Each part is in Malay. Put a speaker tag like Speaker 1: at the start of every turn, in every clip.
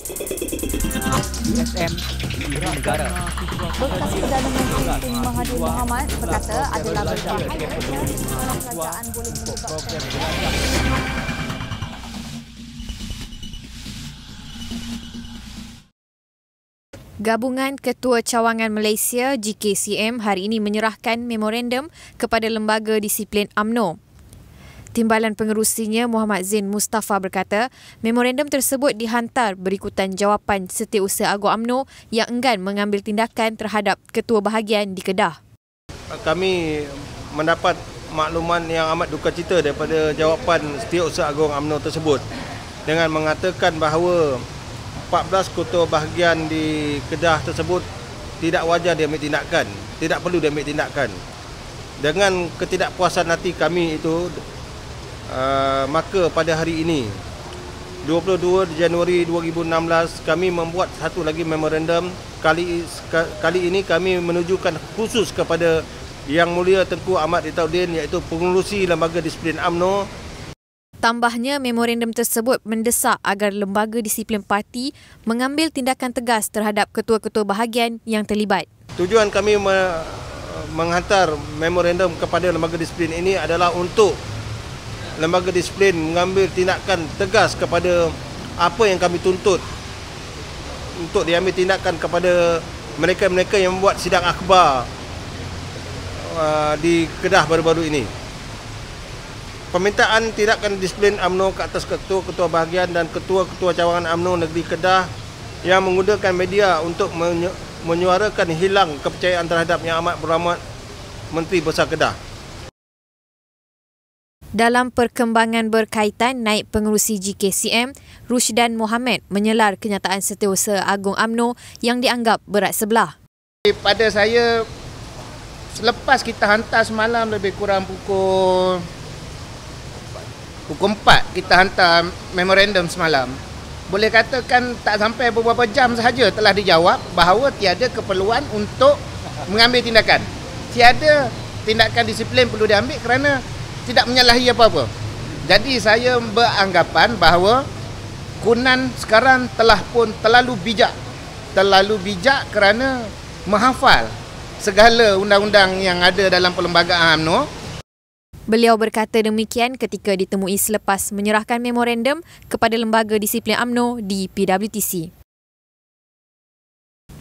Speaker 1: USM Ibu Negara.
Speaker 2: Bekas Perdana Menteri Tun Mahathir Mohamad berkata adalah berbahaya kerajaan boleh menyebabkan Gabungan Ketua Cawangan Malaysia GKCM hari ini menyerahkan memorandum kepada Lembaga Disiplin UMNO. Timbalan pengerusinya Muhammad Zain Mustafa berkata, memorandum tersebut dihantar berikutan jawapan Setiausaha Agung UMNO yang enggan mengambil tindakan terhadap Ketua Bahagian di Kedah.
Speaker 3: Kami mendapat makluman yang amat duka cita daripada jawapan Setiausaha Agung UMNO tersebut dengan mengatakan bahawa 14 ketua bahagian di Kedah tersebut tidak wajar diambil tindakan, tidak perlu diambil tindakan. Dengan ketidakpuasan hati kami itu, maka pada hari ini 22 Januari 2016 kami membuat satu lagi memorandum. Kali ini kami menujukan khusus kepada Yang Mulia Tengku Ahmad Ritaudin, iaitu pengerusi Lembaga Disiplin UMNO.
Speaker 2: Tambahnya, memorandum tersebut mendesak agar Lembaga Disiplin Parti mengambil tindakan tegas terhadap ketua-ketua bahagian yang terlibat.
Speaker 3: Tujuan kami menghantar memorandum kepada Lembaga Disiplin ini adalah untuk Lembaga Disiplin mengambil tindakan tegas kepada apa yang kami tuntut, untuk diambil tindakan kepada mereka-mereka yang membuat sidang akhbar di Kedah baru-baru ini. Permintaan tindakan disiplin UMNO ke atas ketua-ketua bahagian dan ketua-ketua cawangan UMNO Negeri Kedah yang menggunakan media untuk menyuarakan hilang kepercayaan terhadap Yang Amat Berhormat Menteri Besar Kedah.
Speaker 2: Dalam perkembangan berkaitan, Naib Pengerusi GKCM, Rushdan Mohamad menyelar kenyataan Setiausaha Agung UMNO yang dianggap berat sebelah.
Speaker 4: Pada saya, selepas kita hantar semalam lebih kurang pukul 4 kita hantar memorandum semalam. Boleh katakan tak sampai beberapa jam sahaja telah dijawab bahawa tiada keperluan untuk mengambil tindakan. Tiada tindakan disiplin perlu diambil kerana tidak menyalahi apa-apa. Jadi saya beranggapan bahawa Kunan sekarang telah pun terlalu bijak. Terlalu bijak kerana menghafal segala undang-undang yang ada dalam perlembagaan UMNO.
Speaker 2: Beliau berkata demikian ketika ditemui selepas menyerahkan memorandum kepada Lembaga Disiplin UMNO di PWTC.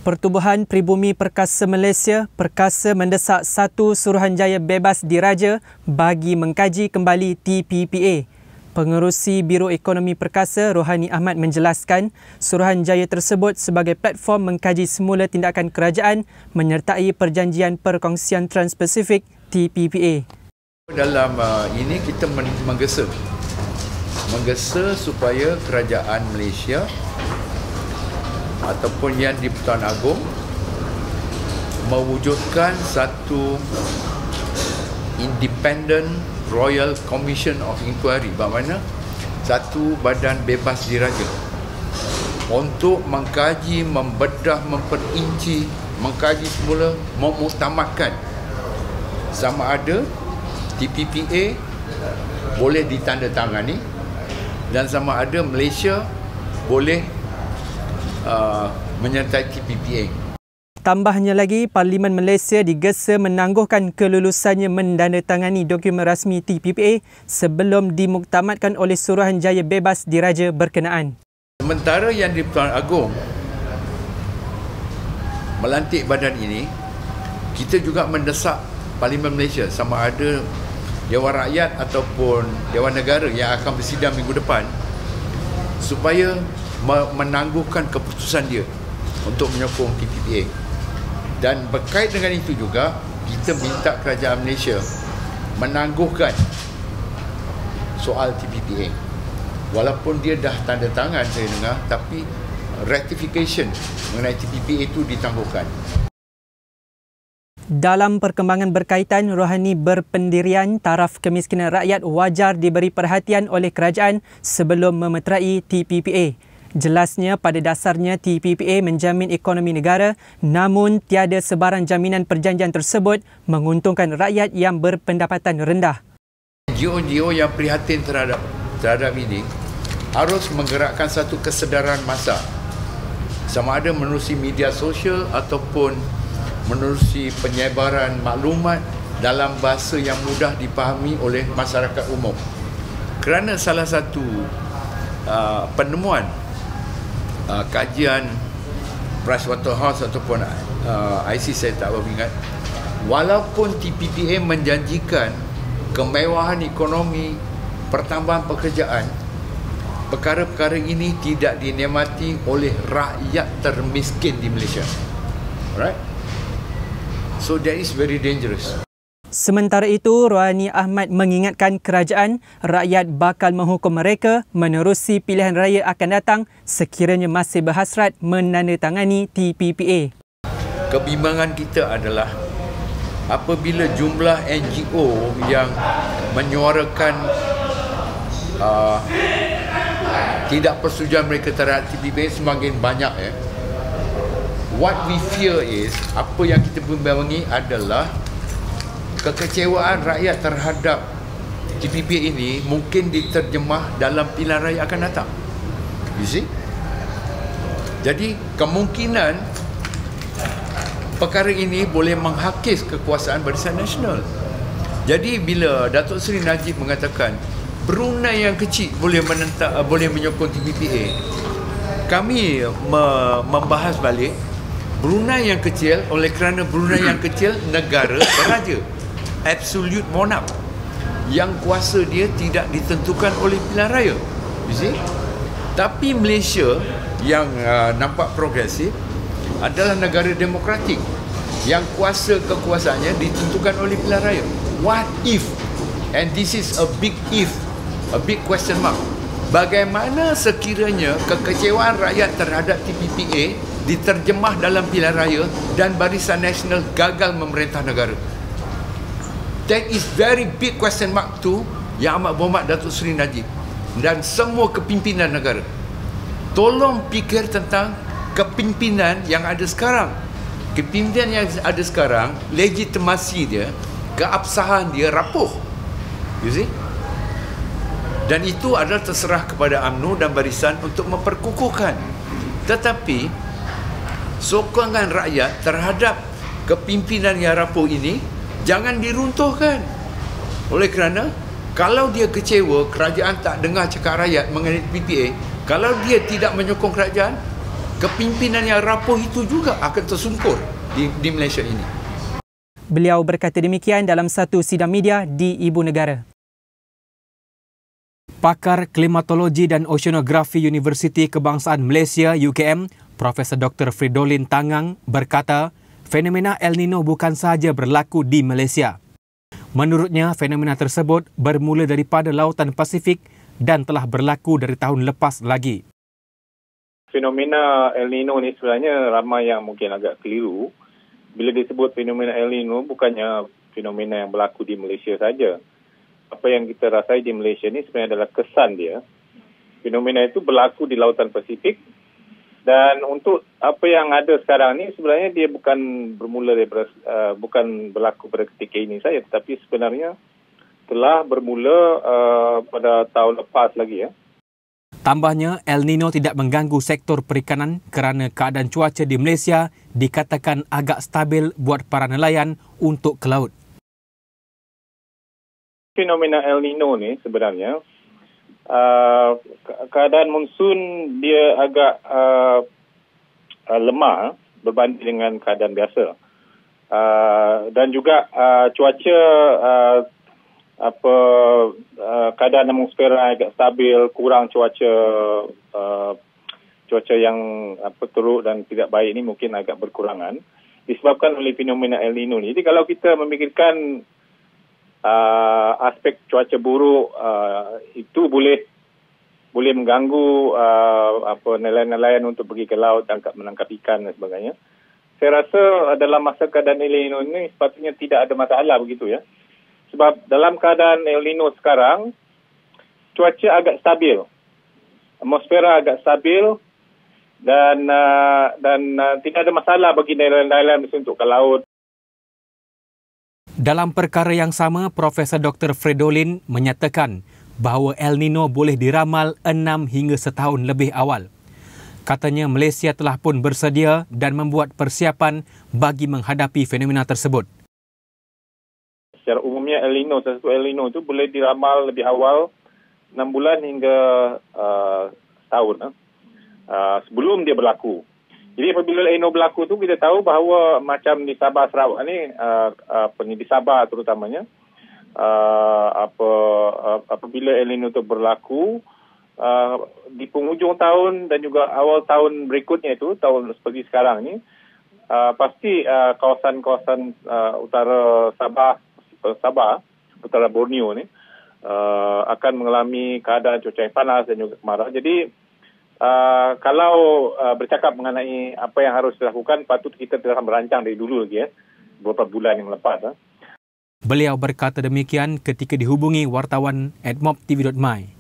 Speaker 1: Pertubuhan Pribumi Perkasa Malaysia Perkasa mendesak 1 Suruhanjaya bebas diraja bagi mengkaji kembali TPPA. Pengerusi Biro Ekonomi Perkasa Rohani Ahmad menjelaskan Suruhanjaya tersebut sebagai platform mengkaji semula tindakan kerajaan menyertai Perjanjian Perkongsian Trans-Pasifik TPPA.
Speaker 5: Dalam ini kita menggesa supaya kerajaan Malaysia ataupun yang di Pertuan Agong mewujudkan satu Independent Royal Commission of Inquiry, bermakna satu badan bebas diraja untuk mengkaji, membedah, memperinci, mengkaji semula, memuktamadkan sama ada TPPA boleh ditandatangani dan sama ada Malaysia boleh menyertai TPPA.
Speaker 1: Tambahnya lagi, Parlimen Malaysia digesa menangguhkan kelulusannya mendandatangani dokumen rasmi TPPA sebelum dimuktamadkan oleh Suruhanjaya bebas diraja berkenaan.
Speaker 5: Sementara yang di Pertuan Agong melantik badan ini, kita juga mendesak Parlimen Malaysia sama ada Dewan Rakyat ataupun Dewan Negara yang akan bersidang minggu depan supaya menangguhkan keputusan dia untuk menyokong TPPA. Dan berkait dengan itu juga, kita minta kerajaan Malaysia menangguhkan soal TPPA. Walaupun dia dah tanda tangan saya dengar, tapi ratification mengenai TPPA itu ditangguhkan.
Speaker 1: Dalam perkembangan berkaitan, Rohani berpendirian taraf kemiskinan rakyat wajar diberi perhatian oleh kerajaan sebelum memeterai TPPA. Jelasnya, pada dasarnya TPPA menjamin ekonomi negara, namun tiada sebarang jaminan perjanjian tersebut menguntungkan rakyat yang berpendapatan rendah.
Speaker 5: NGO-NGO yang prihatin terhadap ini harus menggerakkan satu kesedaran massa sama ada menerusi media sosial ataupun menerusi penyebaran maklumat dalam bahasa yang mudah dipahami oleh masyarakat umum. Kerana salah satu penemuan kajian Pricewaterhouse ataupun IC, saya tak berapa ingat, walaupun TPPA menjanjikan kemewahan ekonomi, pertambahan pekerjaan, perkara-perkara ini tidak dinikmati oleh rakyat termiskin di Malaysia. Alright? So that is very dangerous.
Speaker 1: Sementara itu, Rohani Ahmad mengingatkan kerajaan rakyat bakal menghukum mereka menerusi pilihan raya akan datang sekiranya masih berhasrat menandatangani TPPA.
Speaker 5: Kebimbangan kita adalah apabila jumlah NGO yang menyuarakan tidak persetujuan mereka terhadap TPPA semakin banyak, what we fear is, apa yang kita bimbangi adalah kekecewaan rakyat terhadap TPPA ini mungkin diterjemah dalam pilihan raya akan datang. You see? Jadi kemungkinan perkara ini boleh menghakis kekuasaan Barisan Nasional. Jadi bila Datuk Seri Najib mengatakan Brunei yang kecil boleh menyokong TPPA, kami membahas balik Brunei yang kecil oleh kerana Brunei yang kecil negara beraja, absolute monarch, yang kuasa dia tidak ditentukan oleh pilihan raya. You see? Tapi Malaysia yang nampak progresif adalah negara demokratik yang kekuasaannya ditentukan oleh pilihan raya. What if, and this is a big if, a big question mark, bagaimana sekiranya kekecewaan rakyat terhadap TPPA diterjemah dalam pilihan raya dan Barisan Nasional gagal memerintah negara? That is very big question mark to Yang Amat Berhormat Datuk Seri Najib dan semua kepimpinan negara. Tolong fikir tentang kepimpinan yang ada sekarang. Kepimpinan yang ada sekarang, legitimasi dia, keabsahan dia rapuh. You see? Dan itu adalah terserah kepada UMNO dan barisan untuk memperkukuhkan. Tetapi sokongan rakyat terhadap kepimpinan yang rapuh ini jangan diruntuhkan. Oleh kerana kalau dia kecewa, kerajaan tak dengar cakap rakyat mengenai PPA, kalau dia tidak menyokong kerajaan, kepimpinan yang rapuh itu juga akan tersungkur di Malaysia ini.
Speaker 1: Beliau berkata demikian dalam satu sidang media di Ibu Negara. Pakar Klimatologi dan Oceanografi Universiti Kebangsaan Malaysia UKM, Profesor Dr. Fridolin Tangang berkata, fenomena El Nino bukan sahaja berlaku di Malaysia. Menurutnya, fenomena tersebut bermula daripada Lautan Pasifik dan telah berlaku dari tahun lepas lagi.
Speaker 6: Fenomena El Nino ni sebenarnya ramai yang mungkin agak keliru. Bila disebut fenomena El Nino, bukannya fenomena yang berlaku di Malaysia saja. Apa yang kita rasai di Malaysia ni sebenarnya adalah kesan dia. Fenomena itu berlaku di Lautan Pasifik. Dan untuk apa yang ada sekarang ni sebenarnya dia bukan bermula daripada bukan berlaku pada ketika ini saja, tetapi sebenarnya telah bermula pada tahun lepas lagi ya.
Speaker 1: Tambahnya, El Nino tidak mengganggu sektor perikanan kerana keadaan cuaca di Malaysia dikatakan agak stabil buat para nelayan untuk ke laut.
Speaker 6: Fenomena El Nino ni sebenarnya keadaan monsun dia agak lemah berbanding dengan keadaan biasa. Dan juga cuaca keadaan atmosfera agak stabil, kurang cuaca yang teruk dan tidak baik ini mungkin agak berkurangan disebabkan oleh fenomena El Nino ni. Jadi kalau kita memikirkan aspek cuaca buruk itu boleh mengganggu nelayan-nelayan untuk pergi ke laut menangkap ikan dan sebagainya. Saya rasa dalam masa keadaan El Nino ini sepatutnya tidak ada masalah begitu ya. Sebab dalam keadaan El Nino sekarang cuaca agak stabil, atmosfera agak stabil dan tidak ada masalah bagi nelayan-nelayan untuk ke laut.
Speaker 1: Dalam perkara yang sama, Profesor Dr. Fridolin menyatakan bahawa El Nino boleh diramal 6 hingga setahun lebih awal. Katanya Malaysia telah pun bersedia dan membuat persiapan bagi menghadapi fenomena tersebut.
Speaker 6: Secara umumnya El Nino itu boleh diramal lebih awal 6 bulan hingga setahun sebelum dia berlaku. Jadi apabila El Nino berlaku tu kita tahu bahawa macam di Sabah Sarawak ni di Sabah terutamanya apabila El Nino tu berlaku di penghujung tahun dan juga awal tahun berikutnya itu, tahun seperti sekarang ni, pasti kawasan-kawasan utara Sabah, utara Borneo ni akan mengalami keadaan cuaca yang panas dan juga kemarau. Jadi kalau bercakap mengenai apa yang harus dilakukan, patut kita telah merancang dari dulu lagi beberapa bulan yang lepas.
Speaker 1: Beliau berkata demikian ketika dihubungi wartawan @mobtv.my.